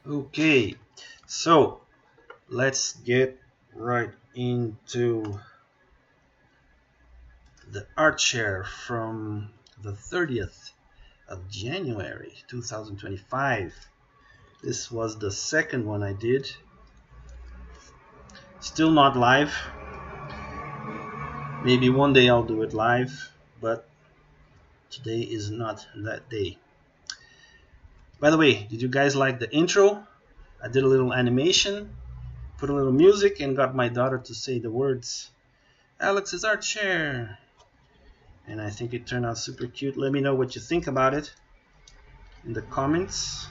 Okay, so let's get right into the art share from the 30th of January 2025. This was the second one I did. Still not live. Maybe one day I'll do it live, but today is not that day. By the way, did you guys like the intro? I did a little animation, put a little music, and got my daughter to say the words Alex's art share. And I think it turned out super cute. Let me know what you think about it in the comments.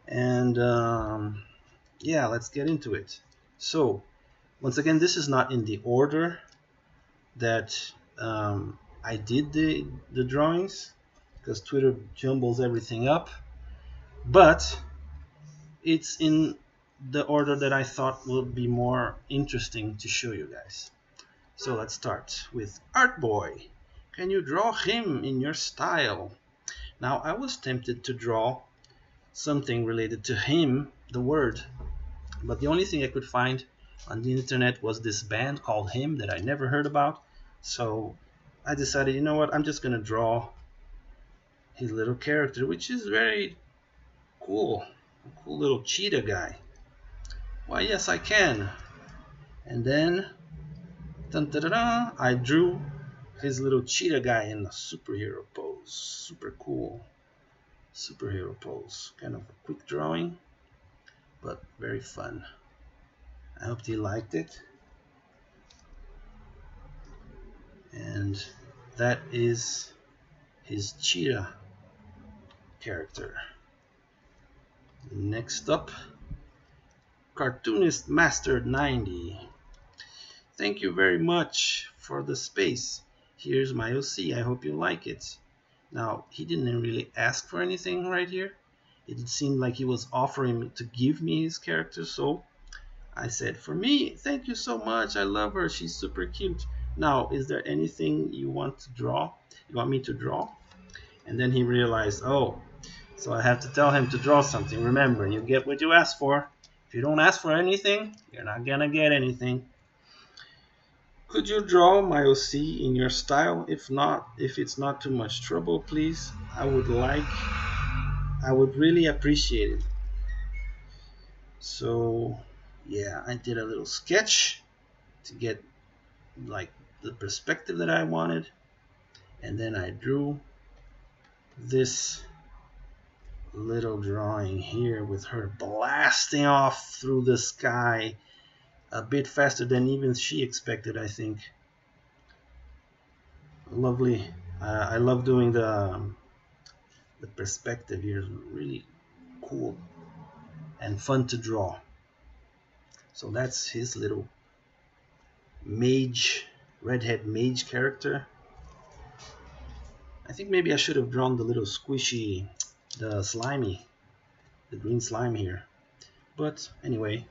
And yeah, let's get into it. So, once again, this is not in the order that I did the drawings, because Twitter jumbles everything up, but it's in the order that I thought would be more interesting to show you guys. So let's start with Art Boy. Can you draw him in your style? Now, I was tempted to draw something related to him, the word, but the only thing I could find on the internet was this band called Him that I never heard about. So I decided, you know what, I'm just gonna draw his little character, which is very cool. A cool little cheetah guy. Why, yes, I can. And then dun, dun, dun, dun, I drew his little cheetah guy in a superhero pose. Super cool superhero pose. Kind of a quick drawing, but very fun. I hope you liked it. And that is his cheetah character. Next up, Cartoonist Master 90. Thank you very much for the space. Here's my OC. I hope you like it. Now, he didn't really ask for anything right here. It seemed like he was offering to give me his character, so I said, for me, thank you so much. I love her. She's super cute. Now, is there anything you want to draw? You want me to draw? And then he realized, oh, so I have to tell him to draw something. Remember, you get what you ask for. If you don't ask for anything, you're not gonna get anything. Could you draw my OC in your style? If not, if it's not too much trouble, please. I would really appreciate it. So yeah, I did a little sketch to get like the perspective that I wanted, and then I drew this little drawing here with her blasting off through the sky a bit faster than even she expected, I think. Lovely. I love doing the perspective here. Is really cool and fun to draw. So that's his little mage, redhead mage character. I think maybe I should have drawn the little squishy, the slimy, the green slime here. But anyway,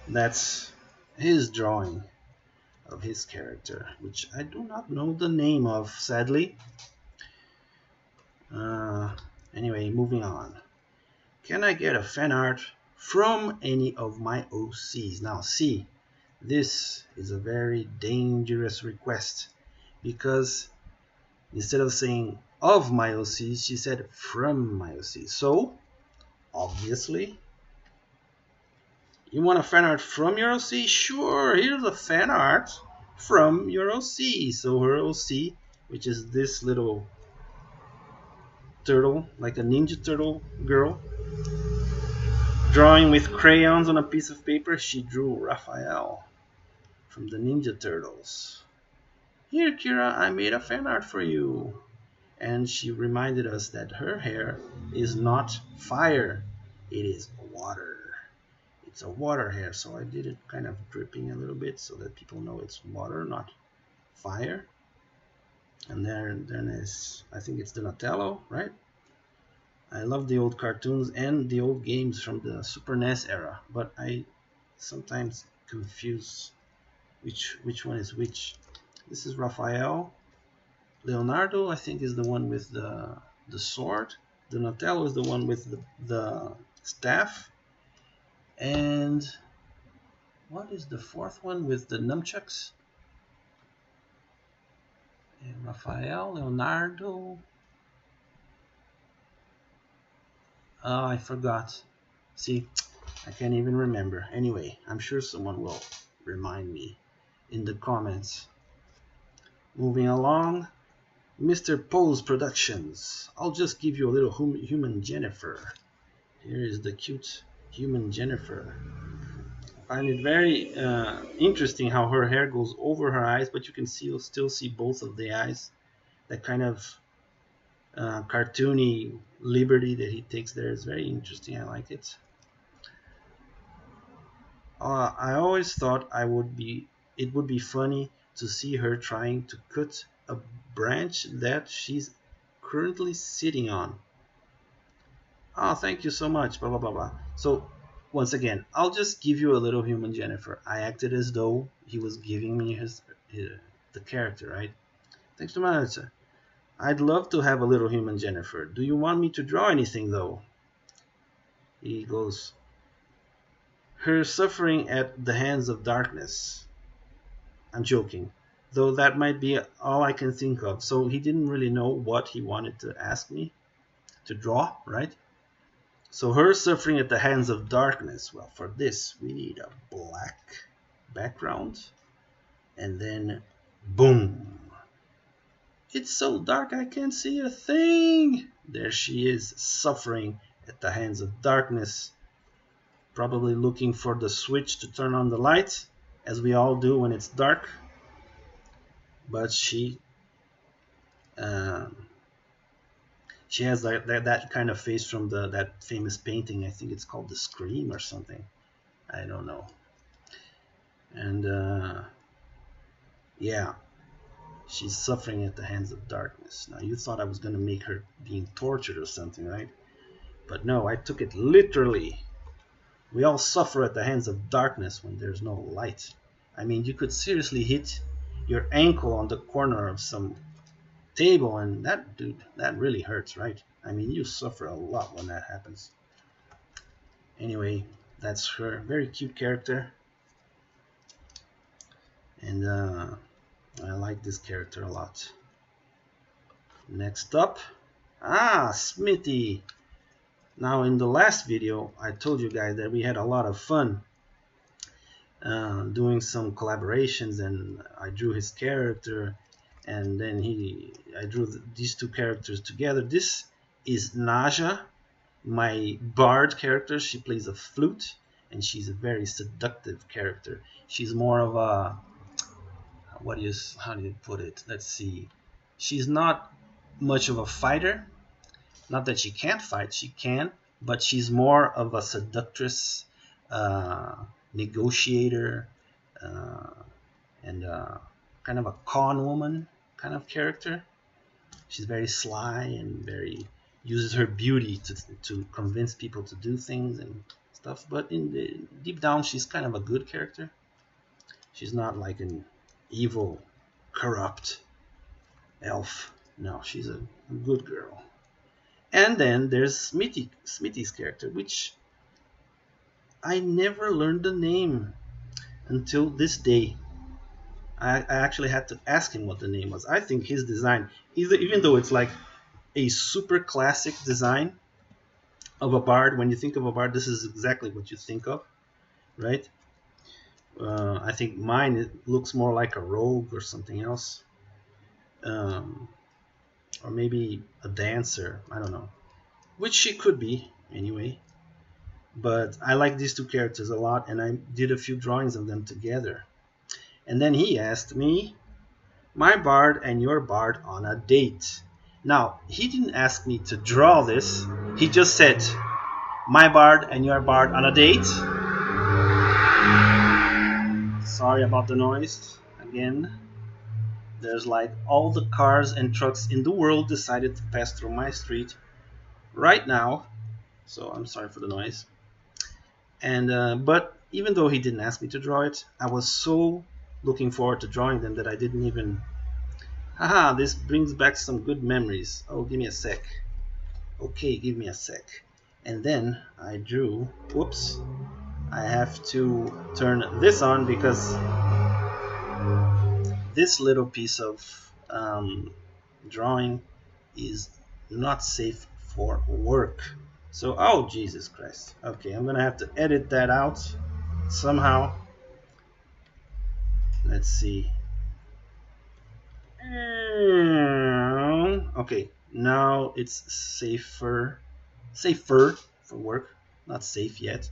that's his drawing of his character, which I do not know the name of, sadly. Anyway, moving on. Can I get a fan art from any of my OCs? Now, see, this is a very dangerous request, because instead of saying of my OCs, she said from my OCs. So, obviously, you want a fan art from your OC? Sure, here's a fan art from your OC. So her OC, which is this little turtle, like a Ninja Turtle girl, drawing with crayons on a piece of paper, she drew Raphael from the Ninja Turtles. Here, Kira, I made a fan art for you. And she reminded us that her hair is not fire, it is water. It's a water hair, so I did it kind of dripping a little bit so that people know it's water, not fire. And then is, I think it's Donatello, right? I love the old cartoons and the old games from the Super NES era, but I sometimes confuse which one is which. This is Raphael, Leonardo, I think, is the one with the sword. Donatello is the one with the staff. And what is the fourth one with the nunchucks? And Raphael, Leonardo. Oh, I forgot. See, I can't even remember. Anyway, I'm sure someone will remind me in the comments. Moving along, Mr. Pose Productions. I'll just give you a little human Jennifer. Here is the cute human Jennifer. I find it very interesting how her hair goes over her eyes, but you can still see both of the eyes. That kind of cartoony liberty that he takes there is very interesting. I like it. I always thought it would be funny to see her trying to cut a branch that she's currently sitting on. Oh, thank you so much. Blah blah blah blah. So once again, I'll just give you a little human Jennifer. I acted as though he was giving me the character, right? Thanks so much. I'd love to have a little human Jennifer. Do you want me to draw anything though? He goes, her suffering at the hands of darkness. I'm joking, though that might be all I can think of. So he didn't really know what he wanted to ask me to draw, right? So her suffering at the hands of darkness. Well, for this, we need a black background. And then, boom. It's so dark I can't see a thing. There she is, suffering at the hands of darkness. Probably looking for the switch to turn on the light, as we all do when it's dark. But she has that kind of face from that famous painting. I think it's called The Scream or something. I don't know. And yeah, she's suffering at the hands of darkness. Now you thought I was going to make her being tortured or something, right? But no, I took it literally. We all suffer at the hands of darkness when there's no light. I mean, you could seriously hit your ankle on the corner of some table, and that really hurts, right? I mean, you suffer a lot when that happens. Anyway, that's her. Very cute character. And I like this character a lot. Next up, Smithy. Now, in the last video, I told you guys that we had a lot of fun doing some collaborations, and I drew his character, and then I drew these two characters together. This is Naja, my bard character. She plays a flute, and she's a very seductive character. She's more of a, how do you put it? Let's see. She's not much of a fighter. Not that she can't fight, she can, but she's more of a seductress, negotiator, and kind of a con woman kind of character. She's very sly and very uses her beauty to convince people to do things and stuff. But deep down, she's kind of a good character. She's not like an evil, corrupt elf. No, she's a good girl. And then there's Smithy's character, which I never learned the name until this day. I actually had to ask him what the name was. I think his design, even though it's like a super classic design of a bard, when you think of a bard, this is exactly what you think of, right? I think mine, it looks more like a rogue or something else. Or maybe a dancer, I don't know. Which she could be, anyway. But I like these two characters a lot, and I did a few drawings of them together. And then he asked me, my bard and your bard on a date. Now, he didn't ask me to draw this. He just said, my bard and your bard on a date. Sorry about the noise. Again, there's like all the cars and trucks in the world decided to pass through my street right now. So I'm sorry for the noise. And but even though he didn't ask me to draw it, I was so looking forward to drawing them that I didn't even Haha, this brings back some good memories. Oh, give me a sec. Okay, give me a sec. And then I drew, whoops, I have to turn this on because this little piece of drawing is not safe for work. So, oh Jesus Christ. Okay, I'm gonna have to edit that out somehow. Let's see. Okay, now it's safer for work. Not safe yet,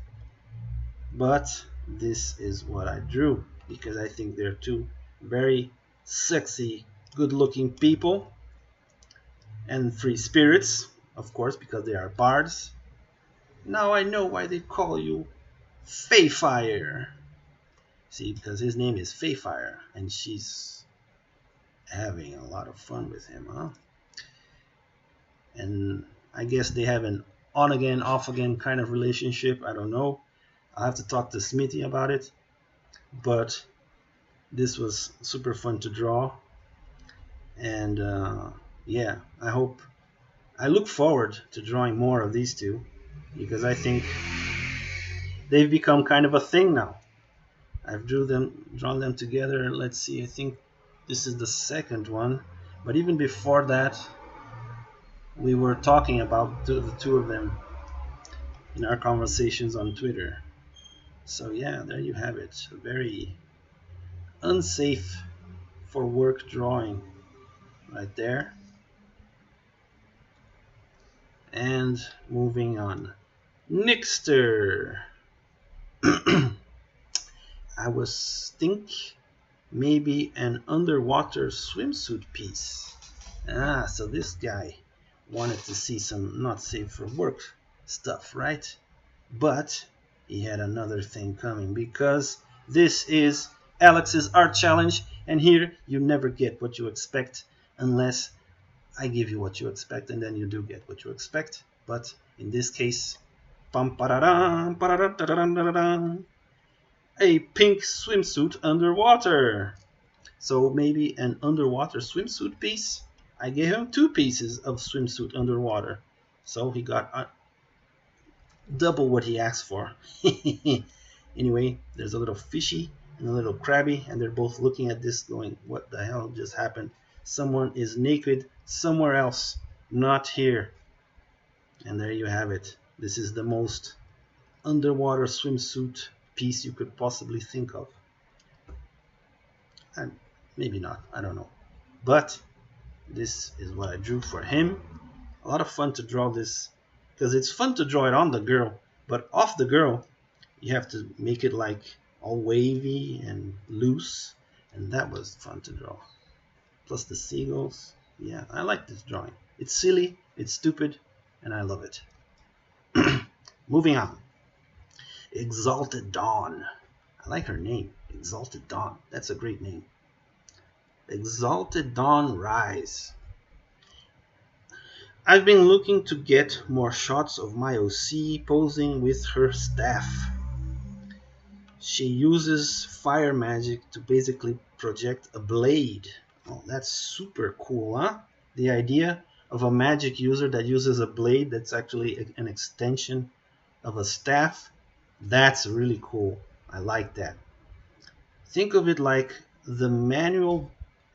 but this is what I drew because I think they're two very sexy, good-looking people and free spirits, of course, because they are bards. Now I know why they call you Fayfire. See, because his name is Fayfire, and she's having a lot of fun with him, huh? And I guess they have an on again, off again kind of relationship. I don't know. I'll have to talk to Smithy about it. But this was super fun to draw. And yeah, I look forward to drawing more of these two because I think they've become kind of a thing now. I've drawn them together. Let's see, I think this is the second one. But even before that, we were talking about the two of them in our conversations on Twitter. So yeah, there you have it. A very unsafe for work drawing right there. And moving on. Nixter. I was think maybe an underwater swimsuit piece. Ah, so this guy wanted to see some not safe for work stuff, right? But he had another thing coming because this is Alex's art challenge, and here you never get what you expect unless I give you what you expect, and then you do get what you expect. But in this case, a pink swimsuit underwater. So maybe an underwater swimsuit piece. I gave him 2 pieces of swimsuit underwater. So he got double what he asked for. Anyway, there's a little fishy and a little crabby, and they're both looking at this going, what the hell just happened? Someone is naked somewhere else, not here. And there you have it. This is the most underwater swimsuit piece you could possibly think of. And maybe not, I don't know. But this is what I drew for him. A lot of fun to draw this because it's fun to draw it on the girl, but off the girl you have to make it like all wavy and loose, and that was fun to draw. Plus the seagulls. Yeah, I like this drawing. It's silly, it's stupid, and I love it. Moving on. Exalted Dawn. I like her name. Exalted Dawn. That's a great name. Exalted Dawn Rise. I've been looking to get more shots of my OC posing with her staff. She uses fire magic to basically project a blade. Oh, that's super cool, huh? The idea of a magic user that uses a blade that's actually an extension of a staff, that's really cool. I like that. Think of it like the manual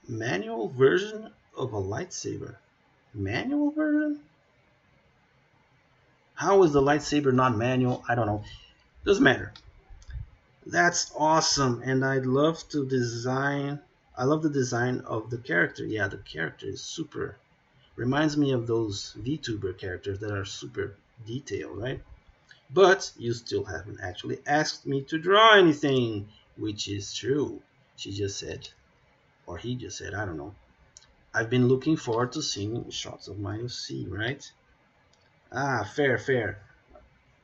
version of a lightsaber. Manual version? How is the lightsaber not manual? I don't know. Doesn't matter. That's awesome, and I love the design of the character. Yeah, the character is super. Reminds me of those VTuber characters that are super detailed, right? But you still haven't actually asked me to draw anything, which is true. She just said, or he just said, I don't know. I've been looking forward to seeing shots of my OC, right? Ah, fair.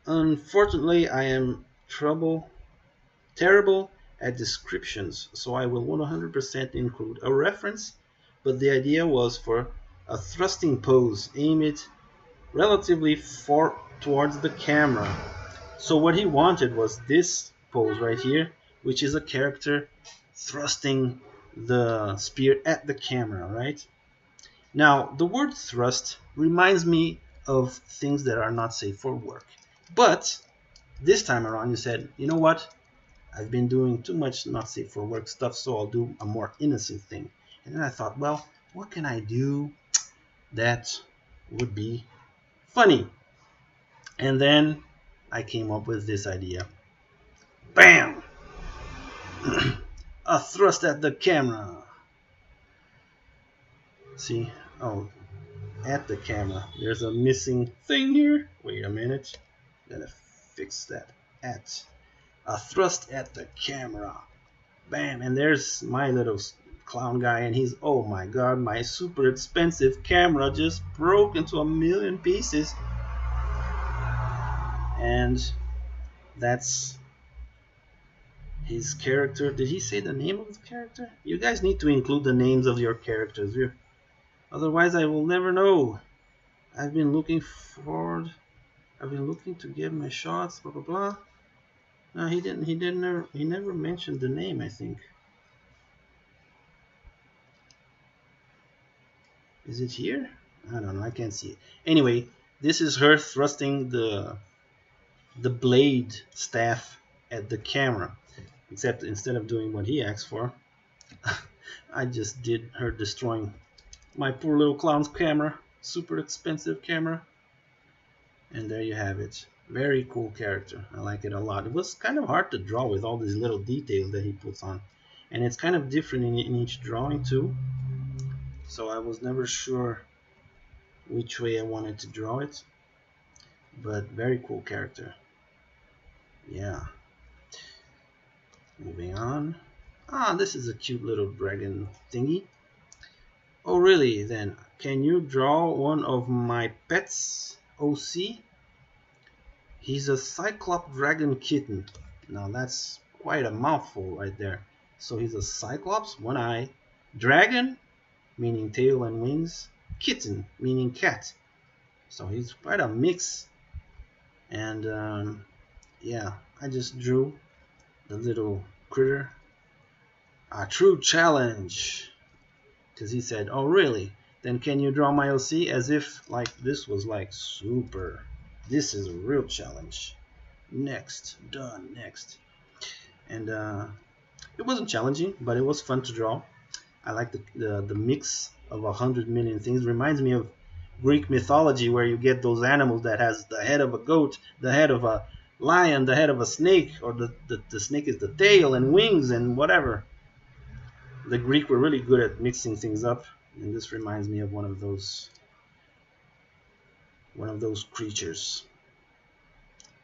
Unfortunately, I am terrible at descriptions, so I will 100% include a reference, but the idea was for a thrusting pose, aim it relatively far towards the camera. So what he wanted was this pose right here, which is a character thrusting the spear at the camera, right? Now, the word thrust reminds me of things that are not safe for work. But this time around, you said, you know what? I've been doing too much not safe for work stuff, so I'll do a more innocent thing. And then I thought, well, what can I do that would be funny? And then I came up with this idea. Bam! A thrust at the camera. See? Oh, at the camera. There's a missing thing here. Wait a minute. Gotta fix that. At. A thrust at the camera. Bam! And there's my little clown guy, and he's, oh my god, my super expensive camera just broke into a million pieces. And that's his character. Did he say the name of the character? You guys need to include the names of your characters here. Otherwise I will never know. I've been looking to get my shots, blah blah blah. No, he never mentioned the name, I think. Is it here? I don't know, I can't see it. Anyway, this is her thrusting the blade staff at the camera. Except instead of doing what he asked for, I just did her destroying my poor little clown's camera. Super expensive camera. And there you have it. Very cool character. I like it a lot. It was kind of hard to draw with all these little details that he puts on. And it's kind of different in each drawing too. So I was never sure which way I wanted to draw it. But very cool character. Yeah. Moving on. Ah, this is a cute little dragon thingy. Oh really? Then can you draw one of my pets, OC? He's a Cyclops dragon kitten. Now that's quite a mouthful right there. So he's a Cyclops, one eye, dragon, meaning tail and wings, kitten, meaning cat. So he's quite a mix. And yeah, I just drew the little critter. A true challenge. Because he said, oh really? Then can you draw my OC? As if like this was like super. This is a real challenge. Next. Done. Next. And it wasn't challenging, but it was fun to draw. I like the mix of 100 million things. Reminds me of Greek mythology, where you get those animals that has the head of a goat, the head of a lion, the head of a snake, or the snake is the tail and wings and whatever. The Greek were really good at mixing things up, and this reminds me of one of those creatures.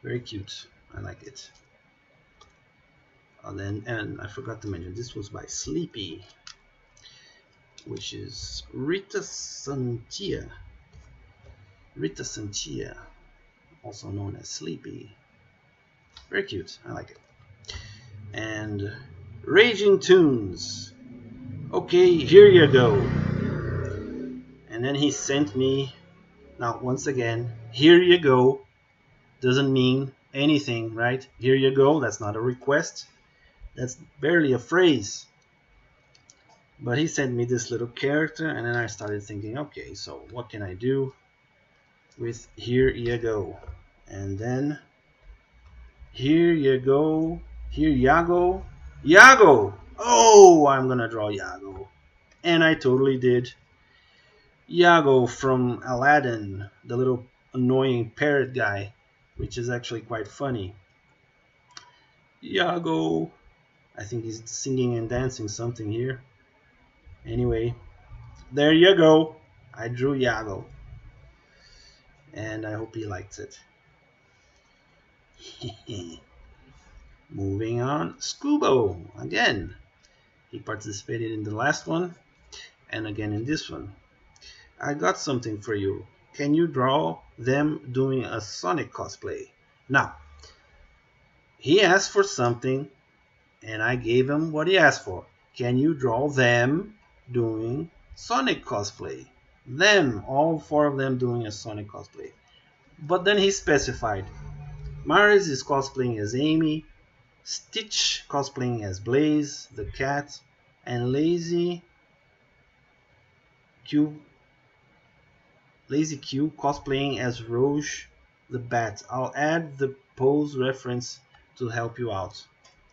Very cute. I like it. And I forgot to mention, this was by Sleepy, which is Rita Santia, also known as Sleepy. Very cute. I like it. And Raging Tunes. Okay, here you go. And then he sent me, now once again, here you go doesn't mean anything, right? Here you go, that's not a request. That's barely a phrase. But he sent me this little character, and then I started thinking, okay, so what can I do with here you go? And then here you go, here Yago. Yago! Oh, I'm gonna draw Yago. And I totally did. Yago from Aladdin, the little annoying parrot guy, which is actually quite funny. Yago. I think he's singing and dancing something here. Anyway, there you go. I drew Yago. And I hope he likes it. Moving on, Scubo again. He participated in the last one and again in this one. I got something for you. Can you draw them doing a Sonic cosplay? Now, he asked for something and I gave him what he asked for. Can you draw them doing Sonic cosplay? Them, all four of them doing a Sonic cosplay. But then he specified. Maris is cosplaying as Amy, Stitch cosplaying as Blaze, the cat, and Lazy Q cosplaying as Rouge the Bat. I'll add the pose reference to help you out.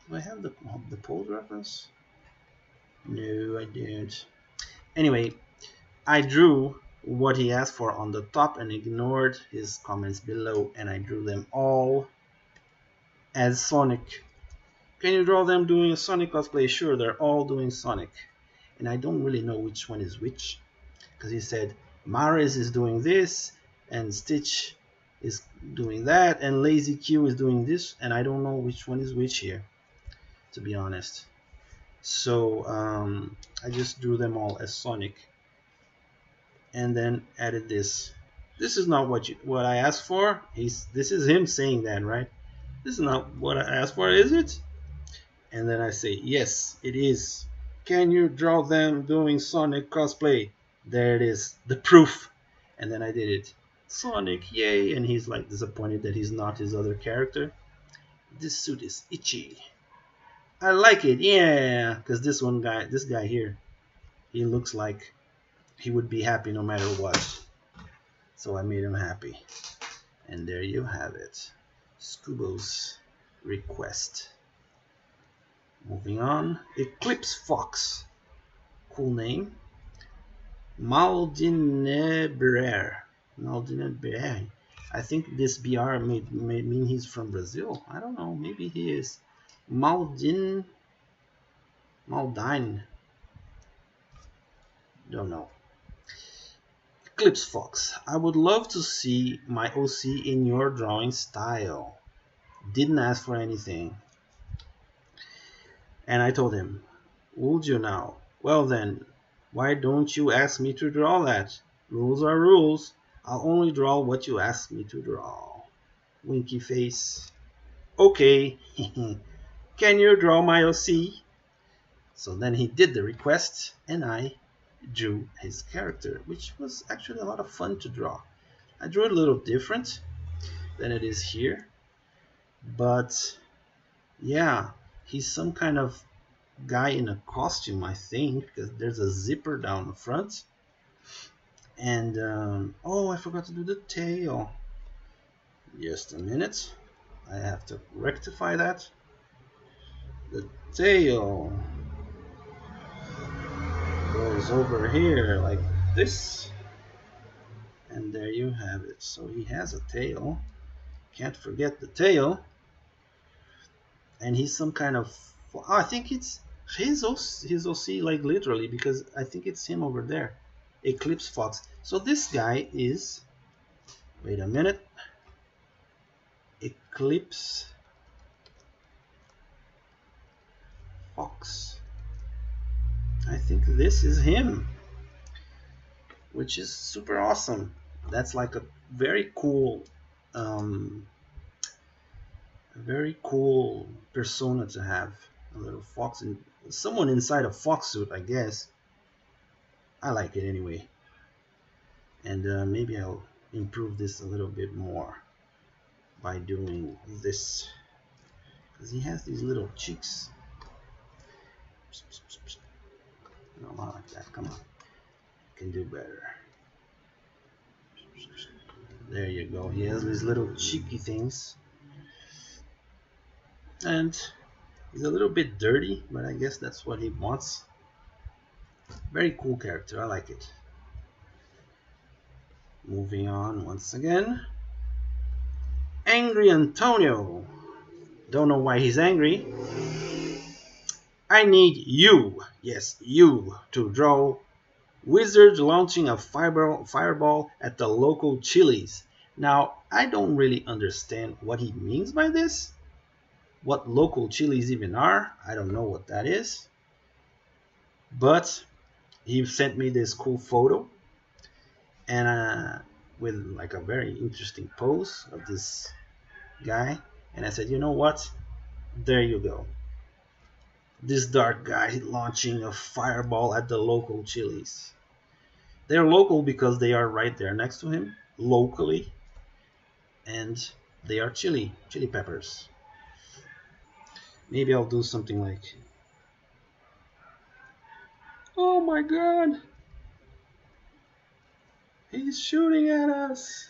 Do I have the pose reference? No, I don't. Anyway, I drew what he asked for on the top and ignored his comments below, and I drew them all as Sonic. Can you draw them doing a Sonic cosplay? Sure, they're all doing Sonic. And I don't really know which one is which, because he said Maris is doing this, and Stitch is doing that, and Lazy Q is doing this, and I don't know which one is which here, to be honest. So I just drew them all as Sonic, and then added this. This is not what I asked for. This is him saying that, right? This is not what I asked for, is it? And then I say, yes, it is. Can you draw them doing Sonic cosplay? There it is, the proof. And then I did it. Sonic, yay! And he's like disappointed that he's not his other character. This suit is itchy. I like it, yeah. Because this guy here, he looks like he would be happy no matter what. So I made him happy. And there you have it. Scubo's request. Moving on, Eclipse Fox. Cool name. Maldinebrer. I think this BR may mean he's from Brazil. I don't know. Maybe he is. Maldine. Don't know. Eclipse Fox. I would love to see my OC in your drawing style. Didn't ask for anything. And I told him, would you now? Well then, why don't you ask me to draw that? Rules are rules. I'll only draw what you ask me to draw. Winky face. Okay. Can you draw my OC? So then he did the request, and I drew his character, which was actually a lot of fun to draw. I drew it a little different than it is here, but yeah, he's some kind of guy in a costume, I think, because there's a zipper down the front. And oh, I forgot to do the tail. Just a minute. I have to rectify that. The tail goes over here like this. And there you have it. So he has a tail. Can't forget the tail. And he's some kind of... Oh, I think it's his OC, like literally, because I think it's him over there. Eclipse Fox. So this guy is... Wait a minute. Eclipse Fox. I think this is him, which is super awesome. That's like a very cool persona to have. A little fox and someone inside a fox suit, I guess. I like it anyway. And maybe I'll improve this a little bit more by doing this, because he has these little cheeks. No, not like that. Come on, can do better. There you go. He has these little cheeky things, and he's a little bit dirty, but I guess that's what he wants. Very cool character. I like it. Moving on once again. Angry Antonio. Don't know why he's angry. I need you, yes, you, to draw Wizard launching a fireball at the local Chili's. Now, I don't really understand what he means by this. What local Chili's even are, I don't know what that is. But he sent me this cool photo, and with like a very interesting pose of this guy. And I said, you know what? There you go. This dark guy launching a fireball at the local Chili's. They're local because they are right there next to him, locally, and they are chili peppers. Maybe I'll do something like Oh my god! He's shooting at us!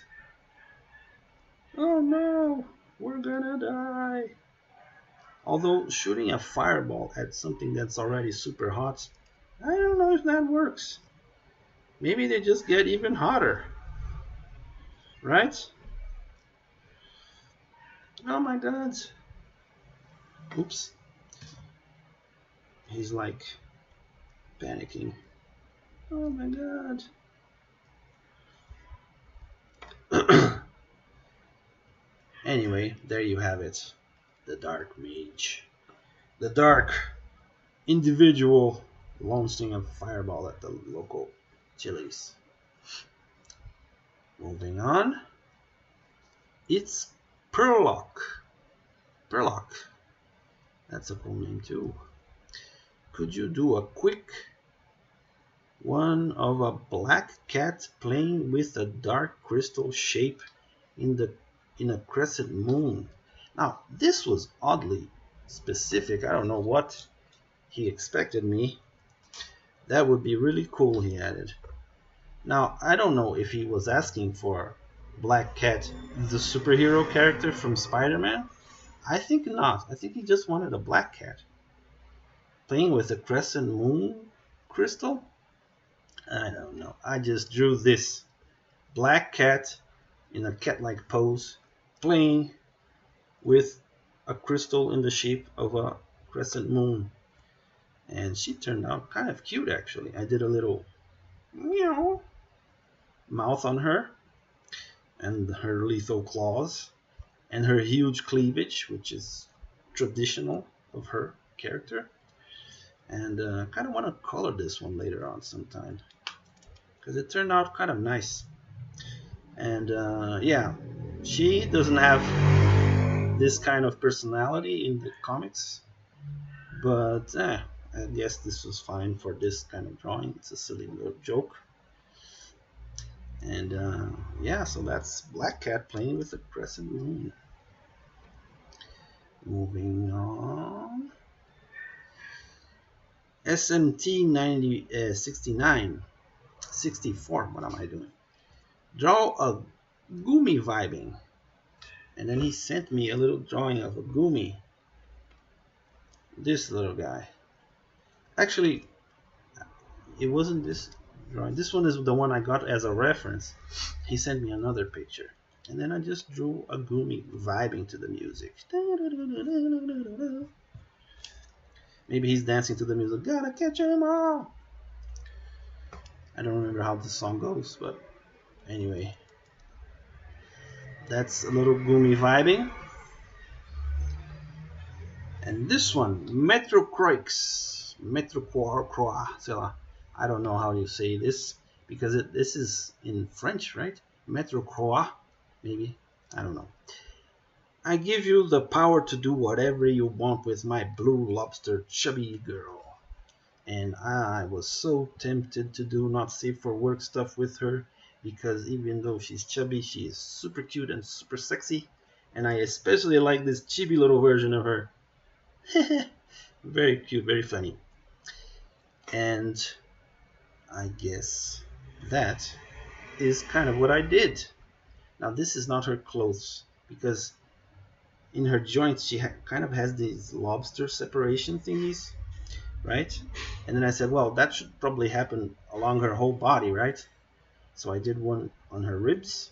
Oh no! We're gonna die! Although shooting a fireball at something that's already super hot, I don't know if that works. Maybe they just get even hotter, right? Oh my god! Oops. He's like panicking. Oh my god. Anyway, there you have it. The Dark Mage. The dark individual launching a fireball at the local Chili's. Moving on. It's Perlock. Perlock. That's a cool name too. Could you do a quick one of a black cat playing with a dark crystal shape in a crescent moon? Now, this was oddly specific. I don't know what he expected me. That would be really cool, he added. Now, I don't know if he was asking for Black Cat, the superhero character from Spider-Man. I think not. I think he just wanted a black cat playing with a crescent moon crystal. I don't know. I just drew this black cat in a cat-like pose playing with a crystal in the shape of a crescent moon. And she turned out kind of cute, actually. I did a little meow mouth on her, and her lethal claws, and her huge cleavage, which is traditional of her character. And kind of want to color this one later on sometime, because it turned out kind of nice. And yeah, she doesn't have this kind of personality in the comics, but I guess this was fine for this kind of drawing. It's a silly little joke. And yeah, so that's Black Cat playing with the crescent moon. Moving on. SMT 69 64. What am I doing? Draw a Gumi vibing. And then he sent me a little drawing of a Gumi. This little guy. Actually, it wasn't this drawing. This one is the one I got as a reference. He sent me another picture. And then I just drew a Gumi vibing to the music. Maybe he's dancing to the music. Gotta catch 'em all. I don't remember how the song goes, but anyway. That's a little Gumi vibing. And this one, Metro Croix. Metro Croix. I don't know how you say this, because this is in French, right? Metro Croix, maybe. I don't know. I give you the power to do whatever you want with my blue lobster chubby girl. And I was so tempted to do not safe for work stuff with her, because even though she's chubby, she is super cute and super sexy. And I especially like this chibi little version of her. Very cute, very funny. And I guess that is kind of what I did. Now, this is not her clothes, because in her joints she kind of has these lobster separation thingies, right? And then I said, well, that should probably happen along her whole body, right? So I did one on her ribs,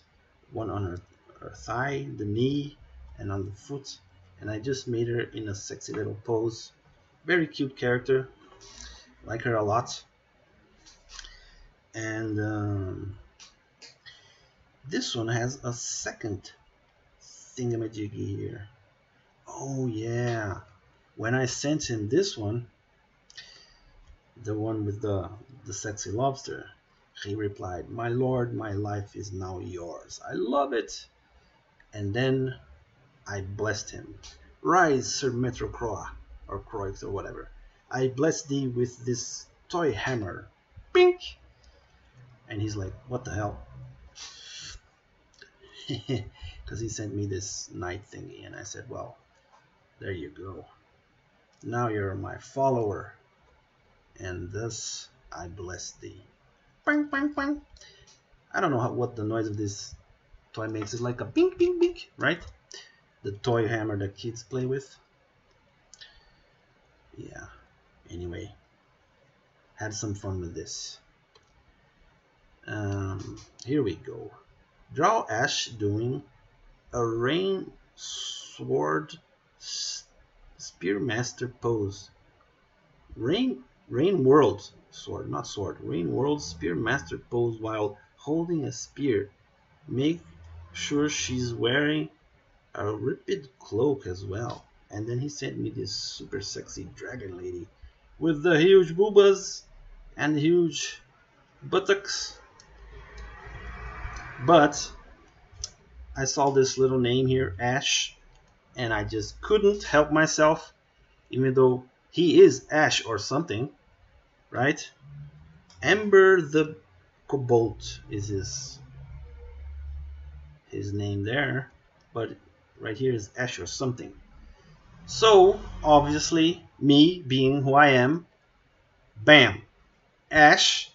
one on her thigh, the knee, and on the foot. And I just made her in a sexy little pose. Very cute character. Like her a lot. And this one has a second thingamajiggy here. Oh yeah. When I sent him this one, the one with the sexy lobster, he replied, "My lord, my life is now yours. I love it." And then I blessed him. "Rise, Sir Metro Croix, or Croix, or whatever. I bless thee with this toy hammer." Pink! And he's like, "What the hell?" Because he sent me this knight thingy, and I said, well, there you go. Now you're my follower. And thus I bless thee. Bang, bang, bang. I don't know what the noise of this toy makes. It's like a bing, bing, bing, right? The toy hammer that kids play with. Yeah. Anyway, had some fun with this. Here we go. Draw Ash doing a rain sword spearmaster pose. Rain world sword, not sword. Rain world spearmaster pose while holding a spear. Make sure she's wearing a ripped cloak as well. And then he sent me this super sexy dragon lady with the huge boobas and huge buttocks. But I saw this little name here, Ash, and I just couldn't help myself, even though he is Ash or something, right? Ember the Cobalt is his name there, but right here is Ash or something. So, obviously, me being who I am, bam, Ash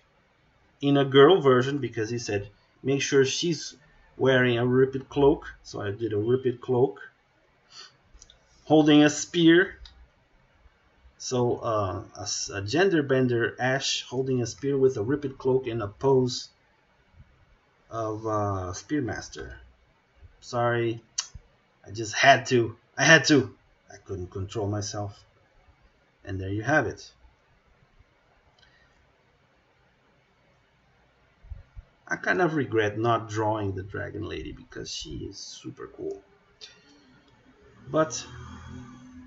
in a girl version, because he said make sure she's wearing a ripped cloak. So I did a ripped cloak, holding a spear. So a gender bender Ash holding a spear with a ripped cloak in a pose of Spearmaster. Sorry, I just had to. I had to. I couldn't control myself. And there you have it. I kind of regret not drawing the Dragon Lady because she is super cool. But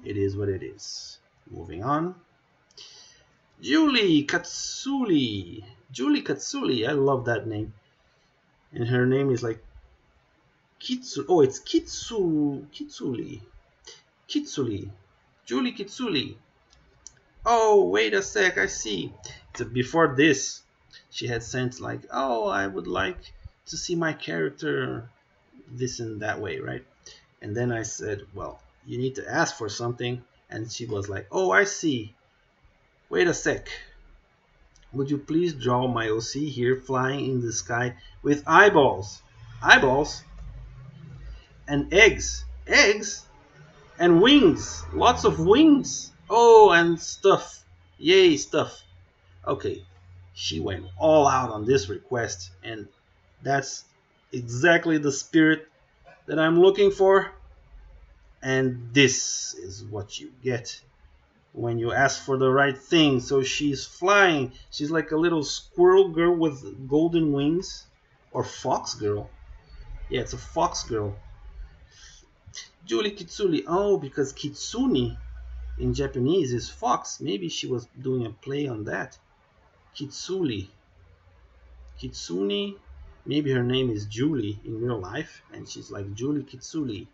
it is what it is. Moving on. Julie Katsuli. Julie Katsuli. I love that name. And her name is like Kitsu. Oh, it's Kitsuli. Kitsuli. Julie Kitsuli. Oh, wait a sec. I see. So before this, she had sent like, oh, I would like to see my character this and that way, right? And then I said, well, you need to ask for something. And she was like, oh, I see. Wait a sec. Would you please draw my OC here flying in the sky with eyeballs? Eyeballs? And eggs. Eggs? And wings. Lots of wings. Oh, and stuff. Yay, stuff. Okay. She went all out on this request. And that's exactly the spirit that I'm looking for. And this is what you get when you ask for the right thing. So she's flying. She's like a little squirrel girl with golden wings. Or fox girl. Yeah, it's a fox girl. Julie Kitsuli. Oh, because Kitsune in Japanese is fox. Maybe she was doing a play on that. Kitsuli. Kitsune. Maybe her name is Julie in real life. And she's like Julie Kitsuli.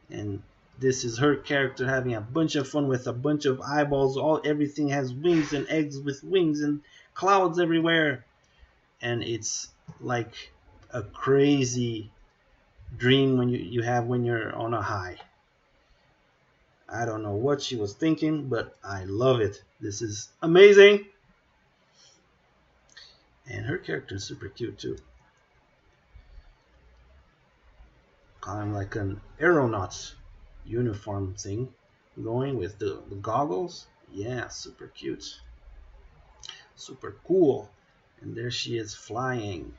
And this is her character having a bunch of fun with a bunch of eyeballs. Everything has wings and eggs with wings and clouds everywhere. And it's like a crazy dream when you have when you're on a high. I don't know what she was thinking, but I love it. This is amazing. And her character is super cute too. Kind of like an aeronaut uniform thing going with the goggles. Yeah, super cute. Super cool. And there she is flying.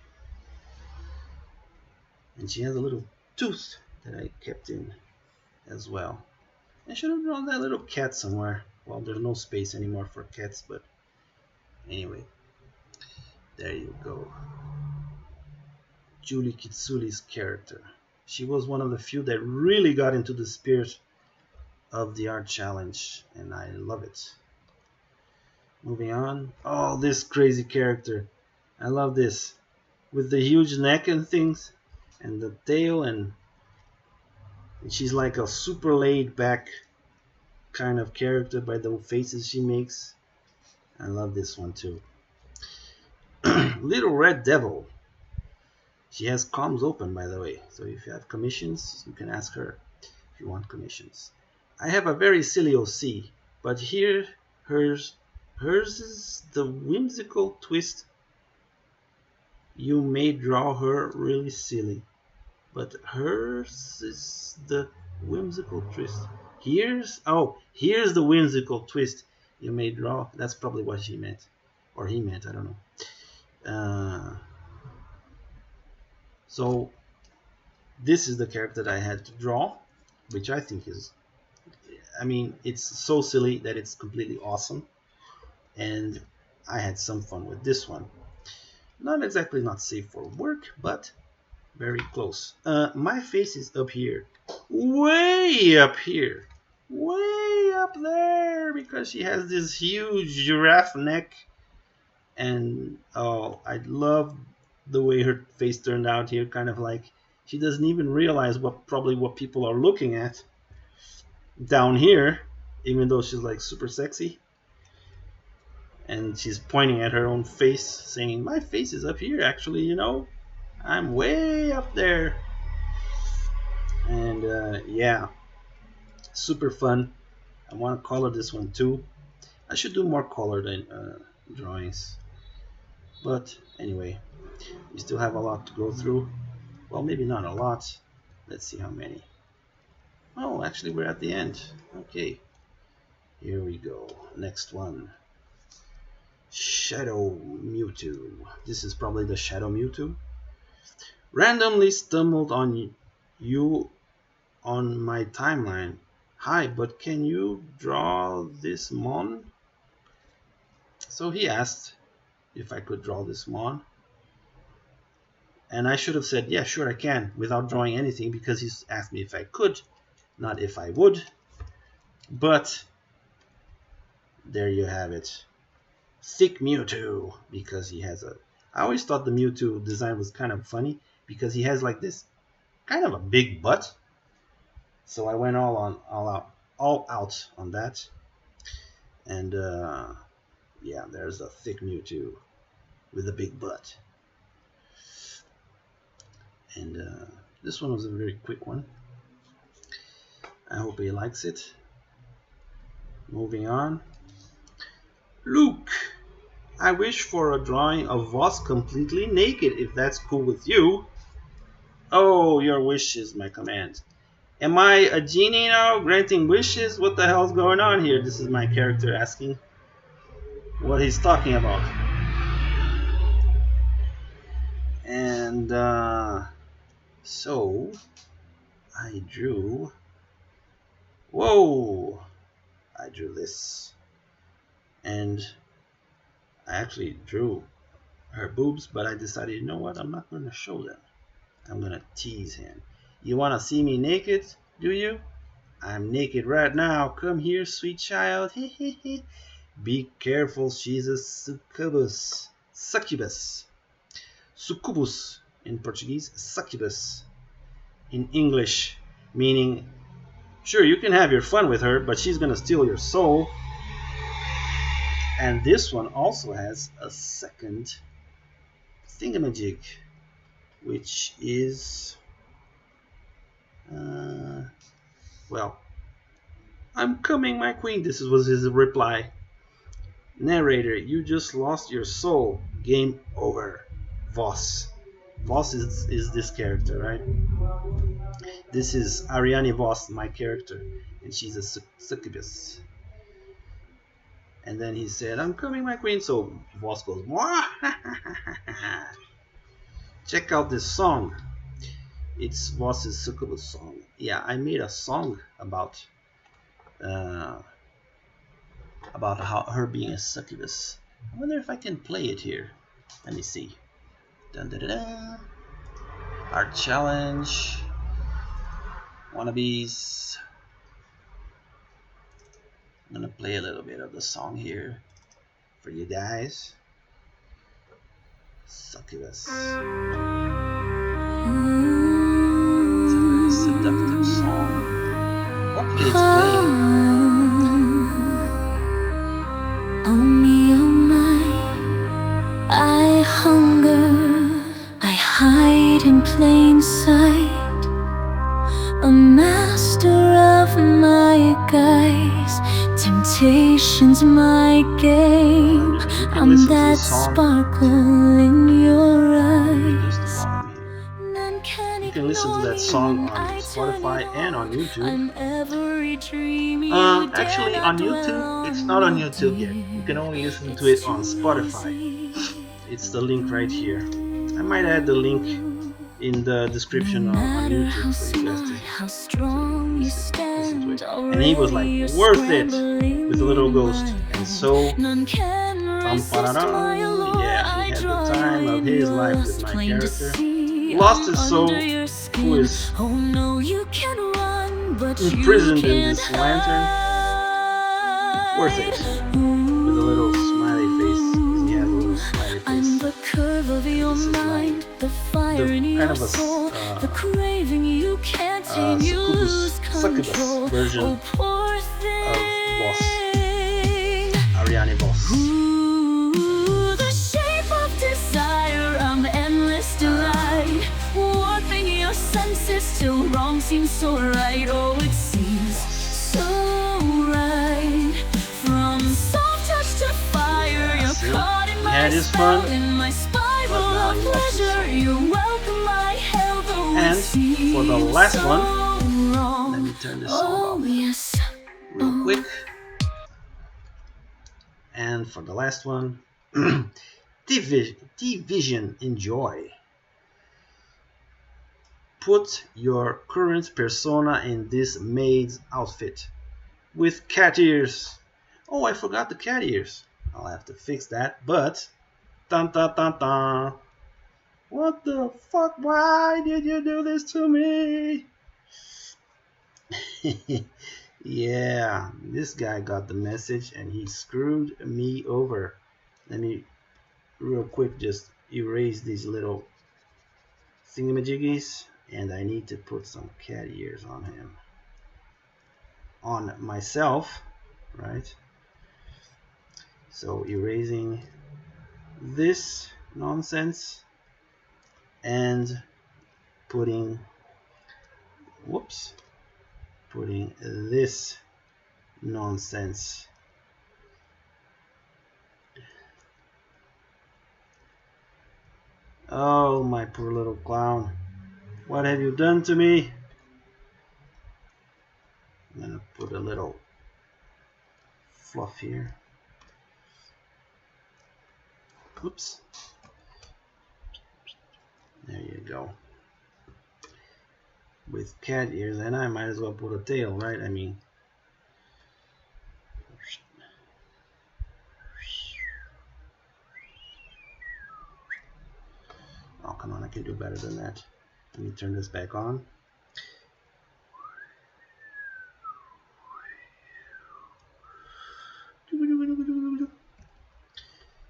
And she has a little tooth that I kept in as well. I should have drawn that little cat somewhere. Well, there's no space anymore for cats, but anyway. There you go. Julie Kitsuli's character. She was one of the few that really got into the spirit of the art challenge, and I love it. Moving on. Oh, this crazy character. I love this. With the huge neck and things, and the tail, and she's like a super laid back kind of character by the faces she makes. I love this one too. Little Red Devil. She has comms open, by the way, so if you have commissions, you can ask her if you want commissions. I have a very silly OC, but here hers Hers is the whimsical twist. You may draw her really silly, but hers is the whimsical twist. Here's the whimsical twist. You may draw. That's probably what she meant, or he meant. I don't know. So this is the character that I had to draw, which I think is, I mean, it's so silly that it's completely awesome, and I had some fun with this one. Not exactly not safe for work, but very close. My face is up here, way up here, way up there, because she has this huge giraffe neck, and oh, I love the way her face turned out here, kind of like she doesn't even realize what people are looking at down here, even though she's like super sexy. And she's pointing at her own face, saying, my face is up here, actually, you know, I'm way up there. And yeah, super fun. I want to color this one too. I should do more colored drawings, but anyway, we still have a lot to go through. Well, maybe not a lot. Let's see how many. Oh, actually we're at the end. Okay, here we go. Next one. Shadow Mewtwo. This is probably the Shadow Mewtwo. Randomly stumbled on you on my timeline. Hi, but can you draw this mon? So he asked if I could draw this mon. And I should have said, yeah, sure I can, without drawing anything, because he's asked me if I could, not if I would. But there you have it. Thick Mewtwo, because he has a... I always thought the Mewtwo design was kind of funny, because he has like this kind of a big butt. So I went all out on that. And yeah, there's a thick Mewtwo with a big butt. And this one was a very quick one. I hope he likes it. Moving on. Luke, I wish for a drawing of Voss completely naked, if that's cool with you. Oh, your wish is my command. Am I a genie now, granting wishes? What the hell's going on here? This is my character asking what he's talking about. And so I drew... Whoa! I drew this. And I actually drew her boobs, but I decided, you know what, I'm not going to show them. I'm going to tease him. You want to see me naked, do you? I'm naked right now. Come here, sweet child. Be careful, she's a succubus. Succubus. Succubus in Portuguese, succubus in English, meaning, sure, you can have your fun with her, but she's going to steal your soul. And this one also has a second thingamajig, which is, well, I'm coming, my queen. This was his reply. Narrator, you just lost your soul. Game over. Voss. Voss is this character, right? This is Ariane Voss, my character, and she's a succubus. And then he said, I'm coming, my queen. So Voss goes, check out this song. It's Voss's succubus song. Yeah, I made a song about how her being a succubus. I wonder if I can play it here. Let me see. Dun, dun, dun, dun. Our challenge. Wannabes. I'm gonna play a little bit of the song here for you guys. Succubus. It's a very seductive song. Hopefully it's playing. Oh me, oh my, I hunger, I hide in plain sight, a master of my guise, temptation Imitation's my game. You can I'm listen to that this song. sparkle in your Reduce the eyes. volume here. None can You can listen to ignore that me song when on I turn it Spotify and on on. YouTube. I'm every dream you dare Actually, not on dwell YouTube, it's on, not on oh YouTube yet. You can dear. only listen to it It's on too Spotify. easy. It's the link right here. I might add the link in the description No on matter YouTube how for you guys smart, how strong you listen to it. stand, And he was like, already you're worth it, scrambling with a little in ghost. my And head. so, None can resist my allure. yeah, he I had the draw time you of in, his you're life with lost, my plain to character. see. Lost I'm his under soul, your who skin. is Oh no, you can run, but you imprisoned in can't this lantern. Worth hide. it. With a little smiley face. He has a little smiley I'm face. the curve of your This is mind, the fire in kind your of a soul, the craving you can't tame, you lose control. version Oh, poor Boss, thing. Ariane Boss. Ooh, the shape of desire, I'm endless delight. Warping your senses till wrong seems so right. Oh, it seems so right. From soft touch to fire, you're caught in my spell, in my spiral of pleasure. You're welcome, my hell, though it seems for the last so one, wrong. let me turn this song off Yes. real quick. And for the last one, Division Enjoy. Put your current persona in this maid's outfit with cat ears. Oh, I forgot the cat ears. I'll have to fix that, but dun dun dun dun. What the fuck? Why did you do this to me? Yeah, this guy got the message and he screwed me over. Let me real quick just erase these little thingamajiggies, and I need to put some cat ears on him. On myself, right? So erasing this nonsense and putting this nonsense. Oh, my poor little clown. What have you done to me? I'm gonna put a little fluff here. Oops. There you go. With cat ears, and I might as well put a tail, right? I mean, oh, come on, I can do better than that. Let me turn this back on.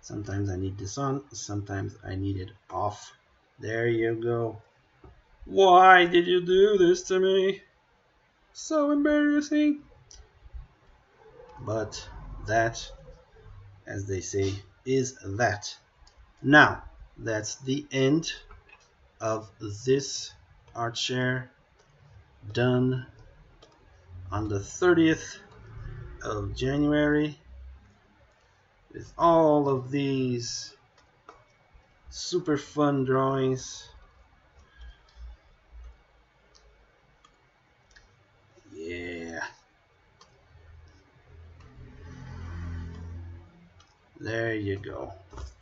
Sometimes I need this on, sometimes I need it off. There you go. Why did you do this to me? So embarrassing. But that, as they say, is that. Now, that's the end of this art share, done on the 30th of January with all of these super fun drawings. Yeah. There you go.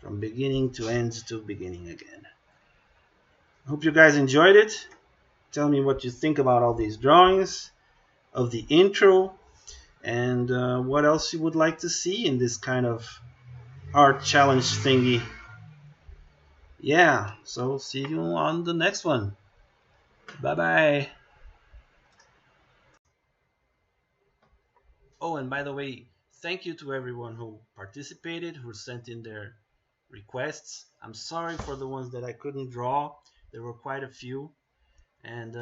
From beginning to end to beginning again. Hope you guys enjoyed it. Tell me what you think about all these drawings, of the intro, and what else you would like to see in this kind of art challenge thingy. Yeah, so see you on the next one. Bye bye. Oh, and by the way, thank you to everyone who participated, who sent in their requests. I'm sorry for the ones that I couldn't draw. There were quite a few. And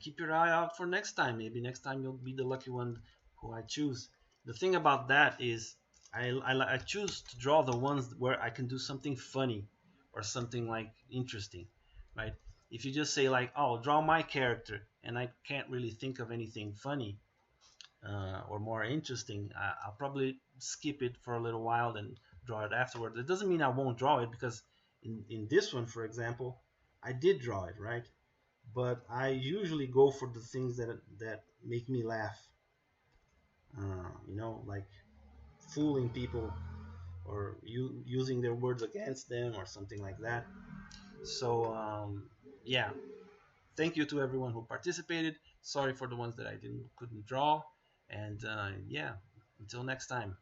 keep your eye out for next time. Maybe next time you'll be the lucky one who I choose. The thing about that is I choose to draw the ones where I can do something funny or something like interesting, right? If you just say like, oh, draw my character, and I can't really think of anything funny, or more interesting, I'll probably skip it for a little while and draw it afterwards. It doesn't mean I won't draw it, because in this one, for example, I did draw it, right? But I usually go for the things that make me laugh. Like fooling people, or using their words against them, or something like that. So yeah, thank you to everyone who participated. Sorry for the ones that I couldn't draw, and yeah, until next time.